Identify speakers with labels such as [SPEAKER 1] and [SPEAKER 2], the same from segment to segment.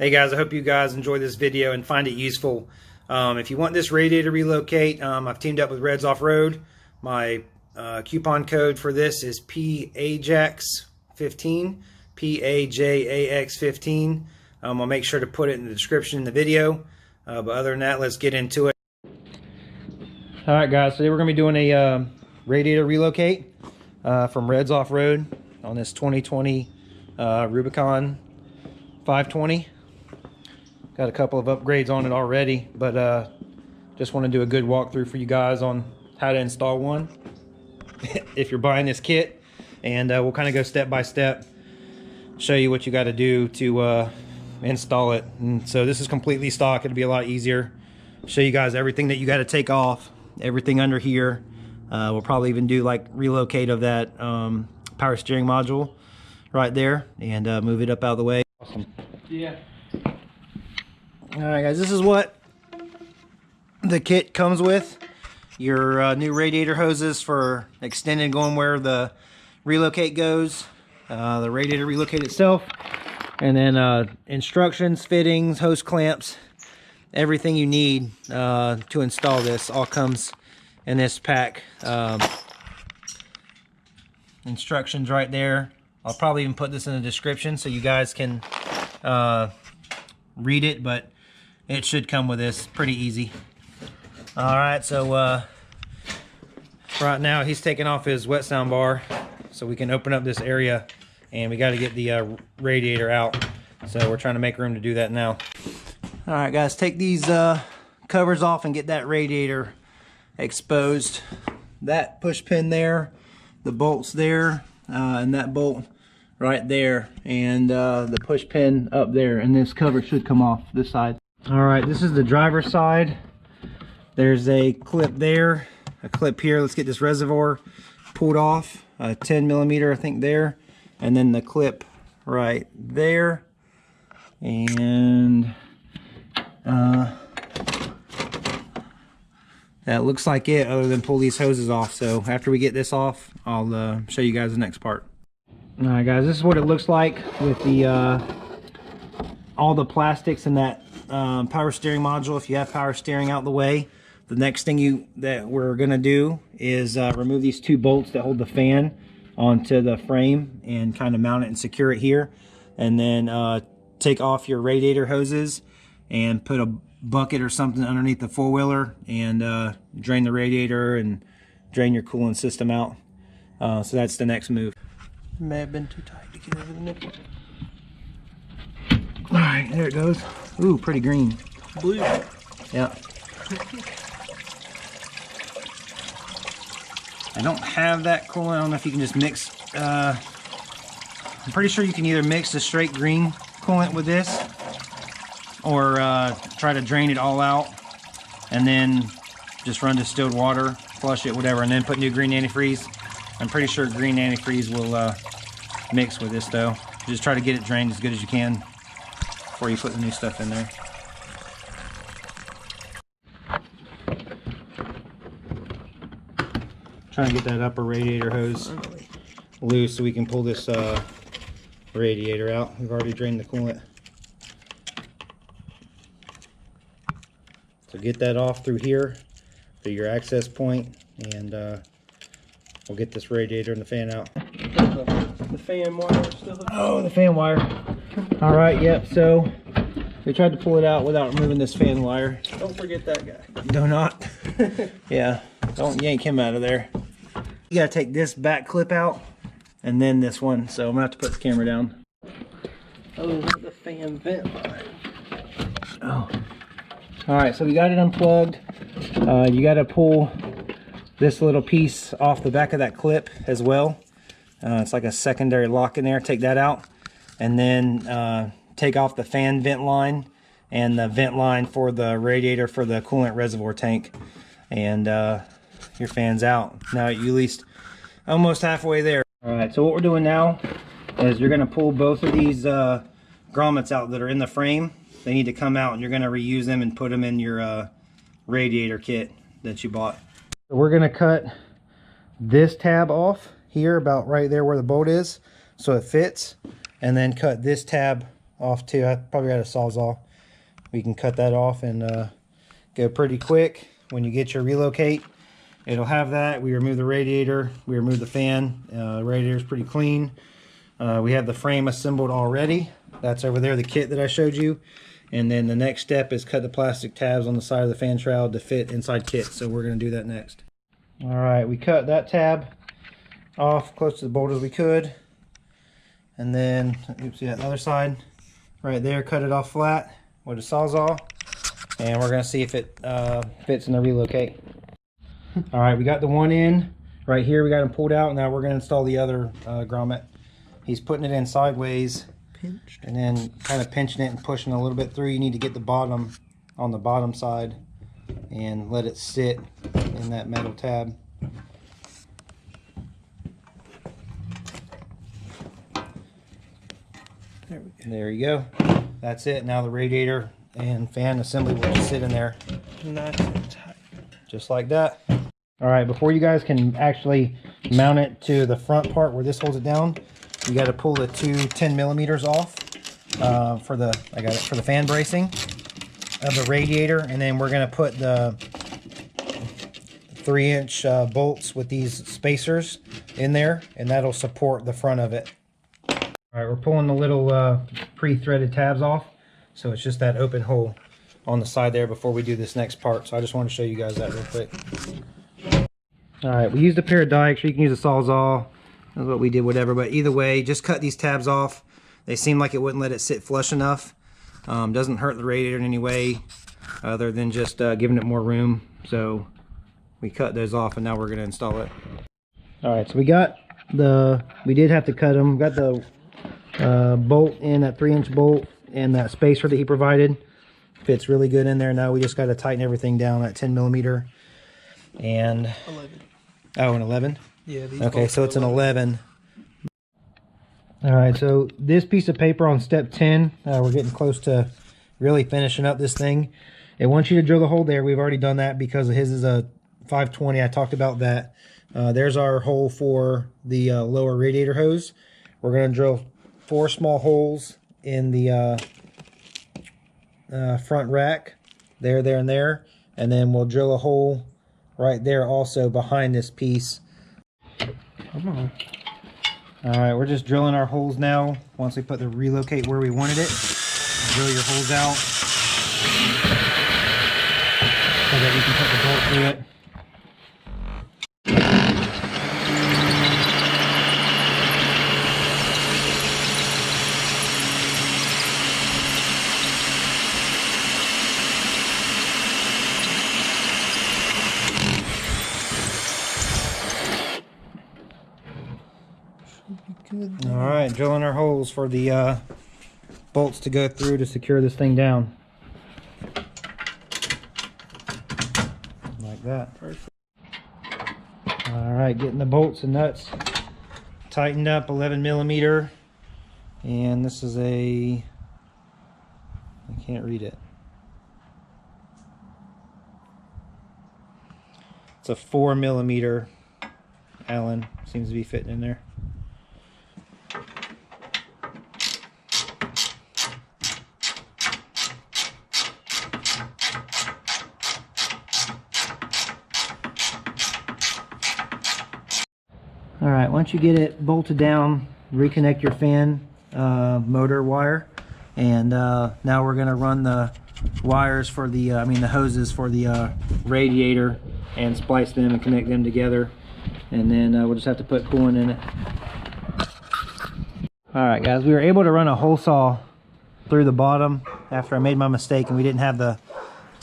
[SPEAKER 1] Hey guys, I hope you guys enjoy this video and find it useful. If you want this radiator relocate, I've teamed up with Reds Off Road. My coupon code for this is Ajax15, Ajax15. I'll make sure to put it in the description in the video. But other than that, let's get into it. All right, guys. Today we're going to be doing a radiator relocate from Reds Off Road on this 2020 Rubicon 520. Got a couple of upgrades on it already, but just want to do a good walkthrough for you guys on how to install one if you're buying this kit, and we'll kind of go step by step, show you what you got to do to install it. And so this is completely stock. It'll be a lot easier. Show you guys everything that you got to take off, everything under here. We'll probably even do like relocate of that power steering module right there and move it up out of the way. Awesome. Yeah. Alright guys, this is what the kit comes with. Your new radiator hoses for extended, going where the relocate goes, the radiator relocate itself, and then instructions, fittings, hose clamps, everything you need to install this all comes in this pack. Instructions right there. I'll probably even put this in the description so you guys can read it, but it should come with this pretty easy. All right, so right now he's taking off his wet sound bar so we can open up this area, and we got to get the radiator out. So we're trying to make room to do that now. All right, guys, take these covers off and get that radiator exposed. That push pin there, the bolts there, and that bolt right there, and the push pin up there, and this cover should come off this side. All right, this is the driver's side. There's a clip there, a clip here. Let's get this reservoir pulled off, 10 millimeter I think there, and then the clip right there, and that looks like it, other than pull these hoses off. So after we get this off, I'll show you guys the next part. All right guys, this is what it looks like with the all the plastics in that power steering module. If you have power steering out the way, the next thing that we're gonna do is remove these two bolts that hold the fan onto the frame and kind of mount it and secure it here, and then take off your radiator hoses and put a bucket or something underneath the four-wheeler and drain the radiator and drain your coolant system out. So that's the next move. May have been too tight to get over the nipple. Alright, there it goes. Ooh, pretty green. Blue. Yeah. I don't have that coolant. I don't know if you can just mix. I'm pretty sure you can either mix the straight green coolant with this, or try to drain it all out and then just run distilled water, flush it, whatever, and then put new green antifreeze. I'm pretty sure green antifreeze will mix with this though. Just try to get it drained as good as you can before you put the new stuff in there. Trying to get that upper radiator hose loose so we can pull this radiator out. We've already drained the coolant. So get that off through here, through your access point, and we'll get this radiator and the fan out.
[SPEAKER 2] The fan wire still.
[SPEAKER 1] Oh, the fan wire. All right, yep. So we tried to pull it out without removing this fan wire.
[SPEAKER 2] Don't forget that guy.
[SPEAKER 1] Do not. Yeah, don't yank him out of there. You gotta take this back clip out, and then this one. So I'm gonna have to put the camera down.
[SPEAKER 2] Oh, the fan vent line.
[SPEAKER 1] Oh. All right, so we got it unplugged. You got to pull this little piece off the back of that clip as well. It's like a secondary lock in there. Take that out, and then take off the fan vent line and the vent line for the radiator for the coolant reservoir tank, and your fan's out. Now you at least almost halfway there. All right, so what we're doing now is you're going to pull both of these grommets out that are in the frame. They need to come out, and you're going to reuse them and put them in your radiator kit that you bought. So we're going to cut this tab off here, about right there where the bolt is, so it fits, and then cut this tab off too. I probably got a Sawzall. We can cut that off and go pretty quick. When you get your Relocate, it'll have that. We remove the radiator, we remove the fan. Radiator is pretty clean. We have the frame assembled already. That's over there, the kit that I showed you. And then the next step is cut the plastic tabs on the side of the fan shroud to fit inside kit. So we're going to do that next. All right, we cut that tab off close to the bolt as we could. And then, oops, yeah, the other side right there, cut it off flat with a Sawzall. And we're going to see if it fits in the Relocate. All right, we got the one in right here. We got him pulled out. Now we're going to install the other grommet. He's putting it in sideways. Pinched. And then kind of pinching it and pushing a little bit through. You need to get the bottom on the bottom side and let it sit in that metal tab. There you go. That's it. Now the radiator and fan assembly will just sit in there.
[SPEAKER 2] Nice and tight.
[SPEAKER 1] Just like that. All right, before you guys can actually mount it to the front part where this holds it down, you got to pull the two 10mm off for the fan bracing of the radiator, and then we're going to put the 3-inch bolts with these spacers in there, and that'll support the front of it. All right, we're pulling the little pre-threaded tabs off, so it's just that open hole on the side there before we do this next part. So I just wanted to show you guys that real quick. All right, we used a pair of dikes, or you can use a Sawzall. That's what we did, whatever. But either way, just cut these tabs off. They seem like it wouldn't let it sit flush enough. Doesn't hurt the radiator in any way other than just giving it more room. So we cut those off, and now we're going to install it. All right, so we did have to cut them. Got the bolt in, that 3-inch bolt, and that spacer that he provided. Fits really good in there. Now we just got to tighten everything down at 10mm. And
[SPEAKER 2] 11.
[SPEAKER 1] Oh, an 11?
[SPEAKER 2] Yeah.
[SPEAKER 1] Okay, so it's an 11. All right, so this piece of paper on step 10, we're getting close to really finishing up this thing. It wants you to drill the hole there. We've already done that because his is a 520. I talked about that. There's our hole for the lower radiator hose. We're going to drill 4 small holes in the front rack, there, and there. And then we'll drill a hole right there also behind this piece. Come on. All right, we're just drilling our holes now. Once we put the Relocate where we wanted it, drill your holes out so that you can put the bolt through it. All right, drilling our holes for the bolts to go through to secure this thing down. Like that. Perfect. All right, getting the bolts and nuts tightened up, 11mm. And this is I can't read it. It's a 4mm Allen. Seems to be fitting in there. All right, once you get it bolted down, reconnect your fan motor wire, and now we're going to run the wires for the the hoses for the radiator and splice them and connect them together, and then we'll just have to put coolant in it. All right, guys, we were able to run a hole saw through the bottom after I made my mistake and we didn't have the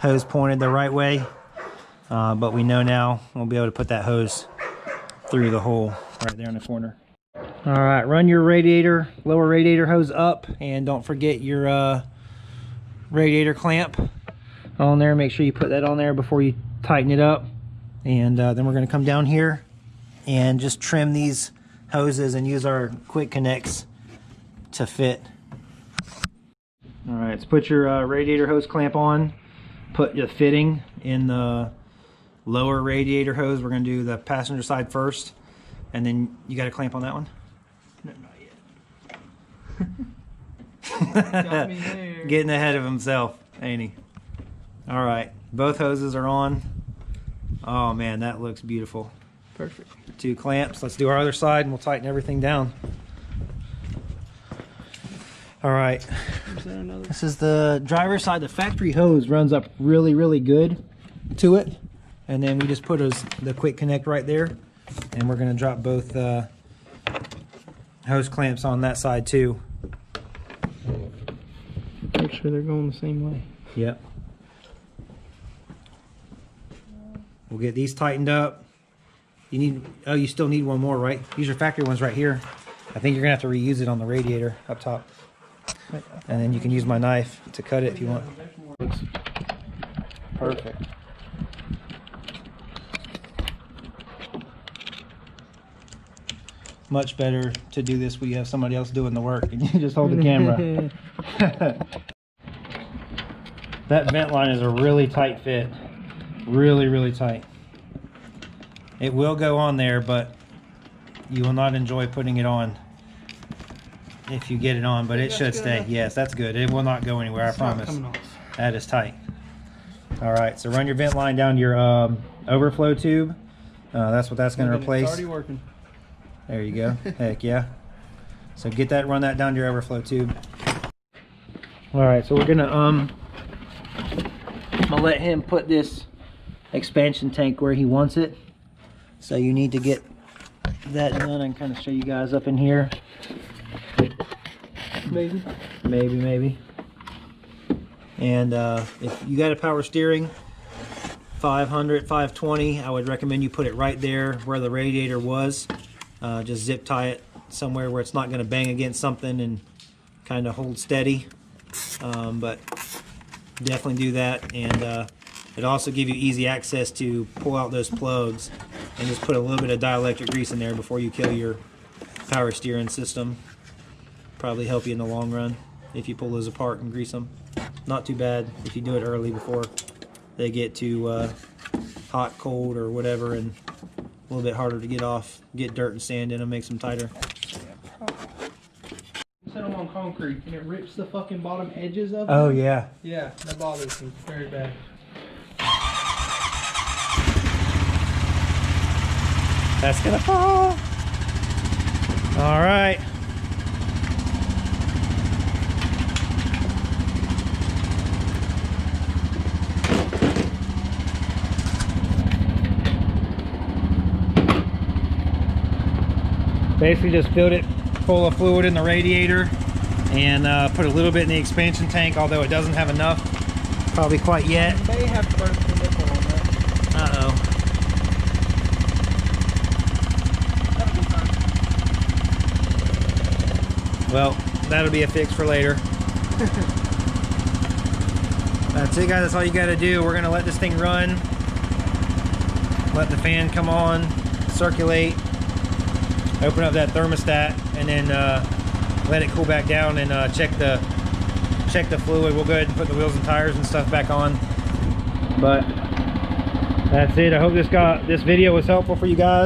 [SPEAKER 1] hose pointed the right way, but we know now we'll be able to put that hose through the hole right there in the corner. All right, run your lower radiator hose up, and don't forget your radiator clamp on there. Make sure you put that on there before you tighten it up. And then we're going to come down here and just trim these hoses and use our quick connects to fit. All right, so put your radiator hose clamp on. Put the fitting in the lower radiator hose. We're going to do the passenger side first, and then you got a clamp on that one?
[SPEAKER 2] No, not Got me there.
[SPEAKER 1] Getting ahead of himself, ain't he? All right, both hoses are on. Oh man, that looks beautiful.
[SPEAKER 2] Perfect.
[SPEAKER 1] 2 clamps. Let's do our other side and we'll tighten everything down. All right.
[SPEAKER 2] Is there another?
[SPEAKER 1] This is the driver's side. The factory hose runs up really, really good to it. And then we just put the quick connect right there. And we're gonna drop both hose clamps on that side too.
[SPEAKER 2] Make sure they're going the same way.
[SPEAKER 1] Yep. We'll get these tightened up. You still need one more, right? These are factory ones right here. I think you're gonna have to reuse it on the radiator up top. And then you can use my knife to cut it if you want.
[SPEAKER 2] Perfect.
[SPEAKER 1] Much better to do this when you have somebody else doing the work and you just hold the camera. That vent line is a really tight fit. Really, really tight. It will go on there, but you will not enjoy putting it on if you get it on, but it should stay.
[SPEAKER 2] Enough.
[SPEAKER 1] Yes, that's good. It will not go anywhere, I promise. That is tight. All right, so run your vent line down your overflow tube. That's what that's going to replace.
[SPEAKER 2] It's already working.
[SPEAKER 1] There you go. Heck yeah. So get that, run that down to your overflow tube. All right, so we're gonna I'm gonna let him put this expansion tank where he wants it. So you need to get that done. I can kind of show you guys up in here. Maybe. And if you got a power steering, 500, 520, I would recommend you put it right there where the radiator was. Just zip tie it somewhere where it's not going to bang against something and kind of hold steady. But definitely do that, and it also give you easy access to pull out those plugs and just put a little bit of dielectric grease in there before you kill your power steering system. Probably help you in the long run if you pull those apart and grease them. Not too bad if you do it early before they get too hot, cold, or whatever, and a little bit harder to get off. Get dirt and sand in them, makes them tighter.
[SPEAKER 2] Set them on concrete and it rips the fucking bottom edges of them.
[SPEAKER 1] Oh yeah.
[SPEAKER 2] Yeah, that bothers me very bad.
[SPEAKER 1] That's gonna fall. All right. Basically just filled it full of fluid in the radiator and put a little bit in the expansion tank, although it doesn't have enough probably quite yet.
[SPEAKER 2] They have burst the nipple on that.
[SPEAKER 1] Uh-oh. Well, that'll be a fix for later. That's it, guys. That's all you got to do. We're going to let this thing run. Let the fan come on, circulate, open up that thermostat, and then let it cool back down and check the fluid. We'll go ahead and put the wheels and tires and stuff back on. But that's it. I hope this video was helpful for you guys.